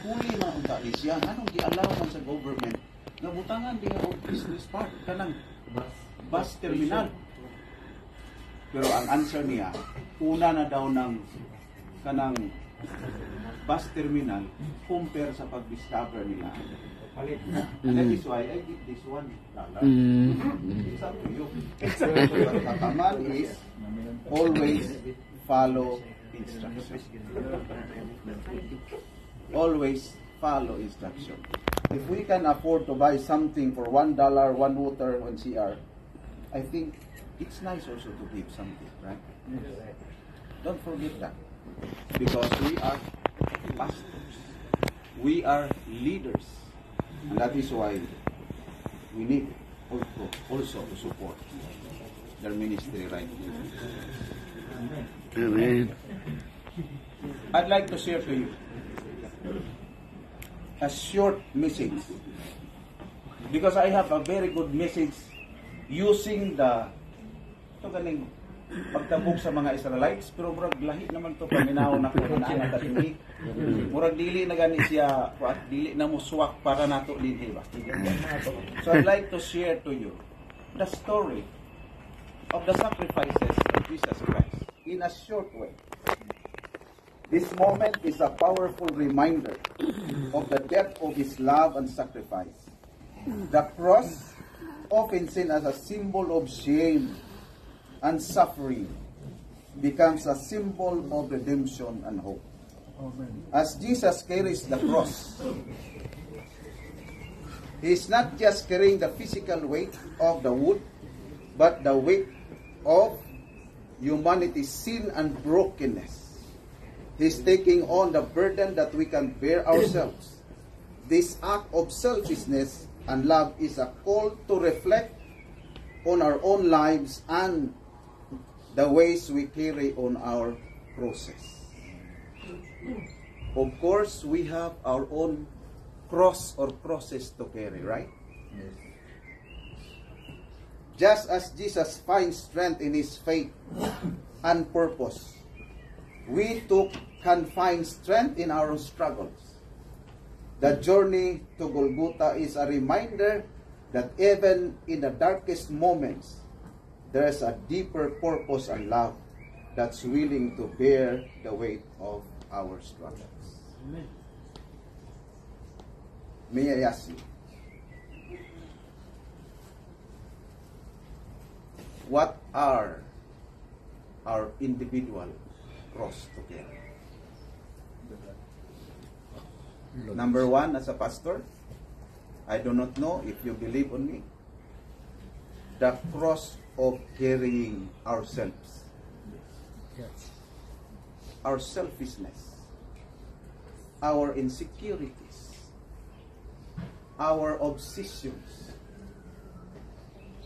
huli na unta ni siya. Anong gi-allow man sa government nga butangan diha og business park kanang bus terminal. Pero ang answer niya, una na daw ng kanang bus terminal compare sa pag-discover nila. And that is why I give this $1. It's up to you. But kataman is always follow instructions. Always follow instruction. If we can afford to buy something for $1, one water, one CR, I think it's nice also to give something, right? Don't forget that. Because we are pastors. We are leaders. And that is why we need also to support their ministry right now. Amen. I'd like to share to you a short message, because I have a very good message using the ganing pagtabog sa mga Israelites, pero murag lahi naman to paminaw na ko na katini. Murag dili na gani siya, dili na mo swak para nato dinhi ba. So I'd like to share to you the story of the sacrifices of Jesus Christ in a short way. This moment is a powerful reminder of the depth of His love and sacrifice. The cross, often seen as a symbol of shame and suffering, becomes a symbol of redemption and hope. As Jesus carries the cross, He is not just carrying the physical weight of the wood, but the weight of humanity's sin and brokenness. He is taking on the burden that we can bear ourselves. This act of selfishness and love is a call to reflect on our own lives and the ways we carry on our process. Of course, we have our own cross or crosses to carry, right? Yes. Just as Jesus finds strength in His faith and purpose, we too can find strength in our struggles. The journey to Golgotha is a reminder that even in the darkest moments, there is a deeper purpose and love that's willing to bear the weight of our struggles. Amen. May I ask you, what are our individual cross to carry? Number one, as a pastor, I do not know if you believe on me, the cross of carrying ourselves, our selfishness, our insecurities, our obsessions.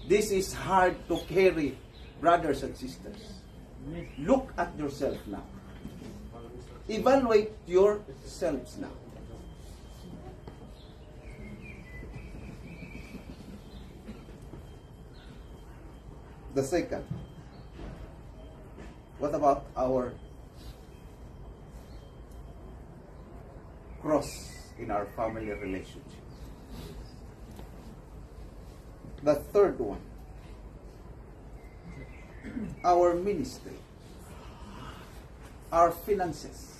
This is hard to carry, brothers and sisters. Look at yourself now. Evaluate yourselves now. The second, what about our cross in our family relationships? The third one, our ministry, our finances.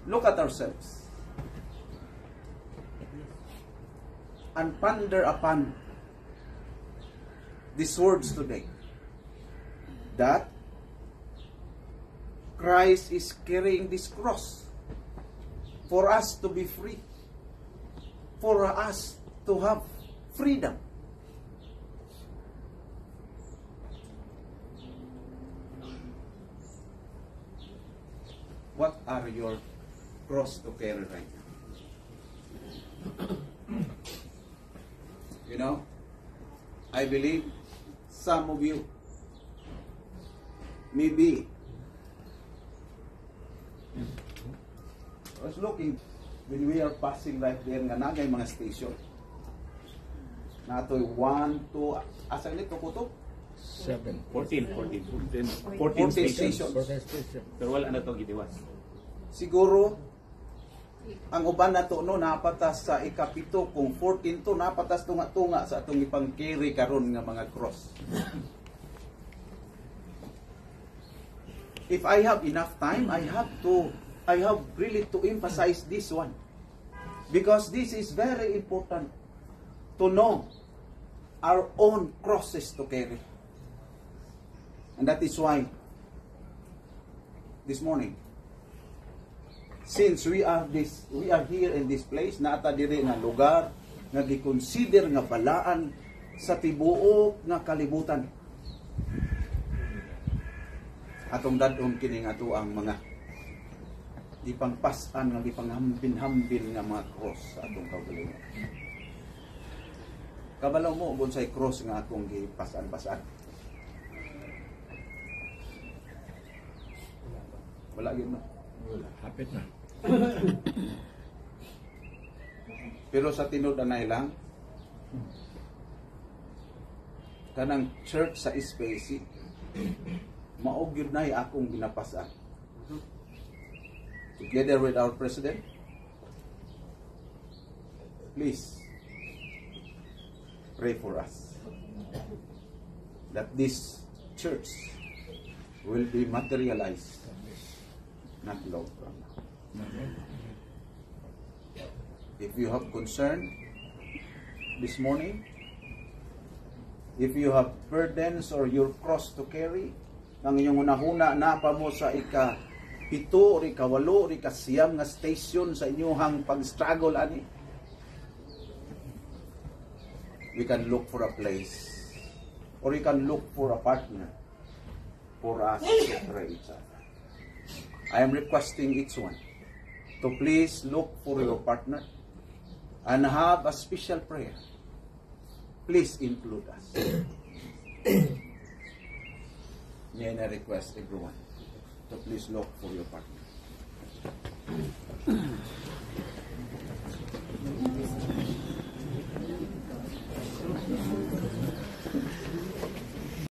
Look at ourselves and ponder upon these words today, that Christ is carrying this cross for us to be free, for us to have freedom. What are your cross to carry right now? You know, I believe some of you, maybe, I was looking when we are passing right there nga nagay mga station. Natoy 1, 2, asa nito ko to? 14 14 stations. stations. Pero wala na to gidiwas. Siguro, ang uban na to, no, napatas sa ikapito, kung 14 to, napatas tunga-tunga sa atong ipang-carry karon nga mga cross. If I have enough time, I have really to emphasize this one. Because this is very important to know our own crosses to carry. And that is why, this morning, since we are here in this place, naata diri nga lugar nga gikonsider nga balaan sa tibuok nga kalibutan. Atong dadon kini nga ato ang mga gipangpasan nga gipanghambin-hambin nga mga cross sa atong kaugalingon. Kabalaw mo unsay cross nga akong gipasan-pasan. Wala gyud no. Hapit na. Pero sa tinud anay lang, kanang church sa SPC, maog yun na akong ginapasa. Together with our president, please pray for us that this church will be materialized not long from now. If you have concern this morning, if you have burdens or your cross to carry, ang inyong unahuna na pa mo sa ika-7 o ika-8 o ika-9 nga station sa inyong pag-struggle ani, we can look for a place or we can look for a partner for us to pray each other. I am requesting each one to please look for your partner and have a special prayer. Please include us. May I request everyone to please look for your partner.